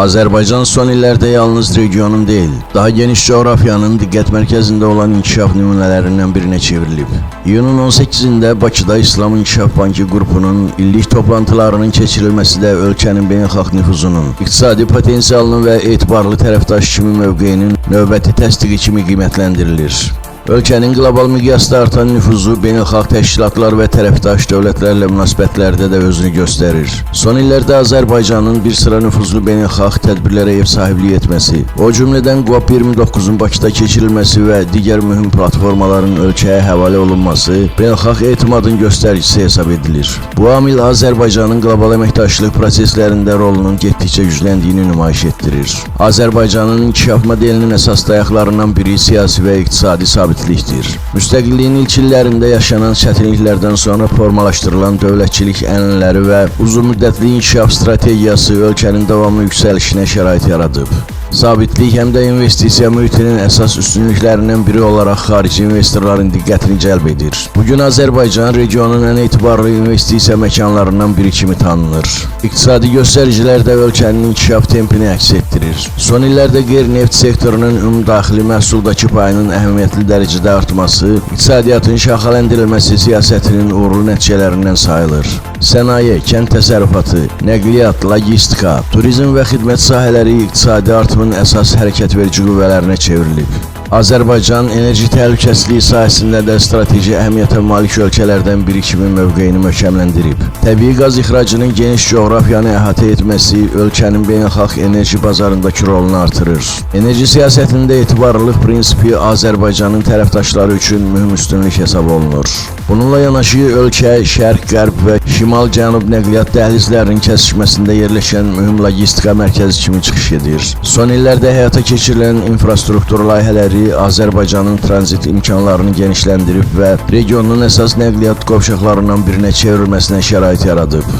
Azərbaycan son illərdə yalnız regionun deyil, daha geniş coğrafyanın diqqət mərkəzində olan inkişaf nümunələrindən birinə çevrilib. İyunun 18-də Bakıda İslam İnkişaf Bankı qrupunun illik toplantılarının keçirilməsi də ölkənin beynəlxalq nüfuzunun, iqtisadi potensialının və etibarlı tərəfdaş kimi mövqeyinin növbəti təsdiqi kimi qiymətləndirilir. Ölkənin qlobal miqyasda artan nüfuzu beynəlxalq təşkilatlar və tərəfdaş dövlətlərlə münasibətlərdə də özünü göstərir. Son illərdə Azərbaycanın bir sıra nüfuzlu beynəlxalq tədbirlərə ev sahibliyi etməsi, o cümlədən COP29-un Bakıda keçirilməsi və digər mühüm platformaların ölkəyə həvalə olunması beynəlxalq etimadın göstəricisi hesab edilir. Bu amil Azərbaycanın qlobal əməkdaşlıq proseslərində rolunun getdikcə gücləndiyini nümayiş etdirir. Azərbaycanın inkişaf modelinin əsas dayaqlarından biri siyasi və iqtisadi sabitlikdir. Müstəqilliyin ilk illərində yaşanan çətinliklərdən sonra formalaşdırılan dövlətçilik ənənələri və uzunmüddətli inkişaf strategiyası ölkənin davamlı yüksəlişinə şərait yaradıb. Sabitlik həm də investisiya mühitinin əsas üstünlüklərindən biri olaraq xarici investorların diqqətini cəlb edir. Bugün Azərbaycan regionun ən etibarlı investisiya məkanlarından biri kimi tanınır. İqtisadi göstəricilər də ölkənin inkişaf tempini əks etdirir. Son illərdə qeyri-neft sektorunun ümumdaxili məhsuldakı payının əhəmiyyətli dərəcədə artması, iqtisadiyyatın şaxələndirilməsi siyasətinin uğurlu nəticələrindən sayılır. Sənaye, kənd təsərrüfatı, nəqliyyat, logistika, turizm və xidmət sahələri iqtisadi artımın əsas hərəkət verici qüvvələrinə çevrilib. Azərbaycan enerji təhlükəsizliyi sahəsində də strateji əhəmiyyətə malik ölkələrdən biri kimi mövqeyini möhkəmləndirib. Təbii qaz ixracının geniş coğrafyanı əhatə etməsi ölkənin beynəlxalq enerji bazarındakı rolunu artırır. Enerji siyasətində etibarlılıq prinsipi Azərbaycanın tərəfdaşları üçün mühüm üstünlük hesab olunur. Bununla yanaşı ölkə şərq, qərb və şimal-cənub nəqliyyat dəhlizlərinin kəsişməsində yerləşən mühüm logistika mərkəzi kimi çıxış edir. Son illərdə həyata keçirilən infrastruktur layihələri Azərbaycanın tranzit imkanlarını genişləndirib və regionun əsas nəqliyyat qovşaqlarından birinə çevrilməsinə şərait yaradıb.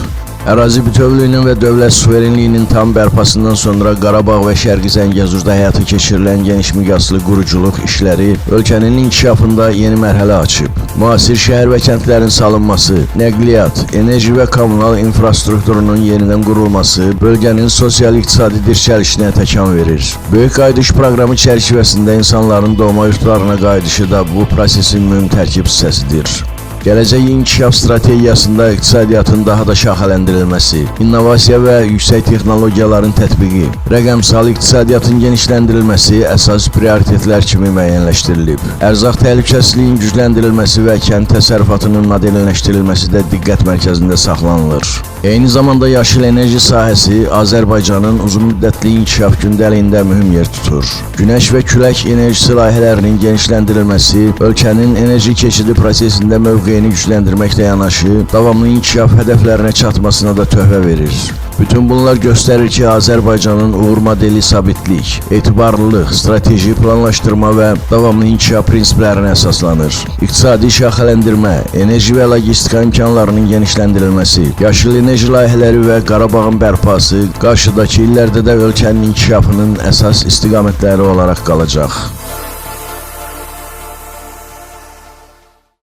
Ərazi bütövlüyünün və dövlət suverenliyinin tam bərpasından sonra Qarabağ və Şərqi Zəngəzurda həyata keçirilən geniş miqyaslı quruculuq işləri ölkənin inkişafında yeni mərhələ açıb. Müasir şəhər və kəndlərin salınması, nəqliyyat, enerji və kommunal infrastrukturunun yenidən qurulması bölgənin sosial-iqtisadi dirçəlişinə təkan verir. Böyük qayıdış proqramı çərçivəsində insanların doğma yurtlarına qayıdışı da bu prosesin mühüm tərkib hissəsidir. Gələcək inkişaf strategiyasında iqtisadiyyatın daha da şaxələndirilməsi, innovasiya və yüksək texnologiyaların tətbiqi, rəqəmsal iqtisadiyyatın genişləndirilməsi əsas prioritetlər kimi müəyyənləşdirilib. Ərzaq təhlükəsizliyinin gücləndirilməsi və kənd təsərrüfatının modelləşdirilməsi də diqqət mərkəzində saxlanılır. Eyni zamanda yaşıl enerji sahəsi Azərbaycanın uzunmüddətli inkişaf gündəliyində mühüm yer tutur. Günəş və külək enerjisi layihələrinin genişləndirilməsi ölkənin enerji keçidi prosesində mövqeyini gücləndirməklə yanaşı, davamlı inkişaf hədəflərinə çatmasına da töhfə verir. Bütün bunlar göstərir ki, Azərbaycanın uğur modeli sabitlik, etibarlılıq, strateji planlaşdırma və davamlı inkişaf prinsiplərinə əsaslanır. İqtisadi şaxələndirmə, enerji və logistika imkanlarının genişləndirilməsi, yaşıl enerji layihələri və Qarabağın bərpası qarşıdakı illərdə də ölkənin inkişafının əsas istiqamətləri olaraq qalacaq.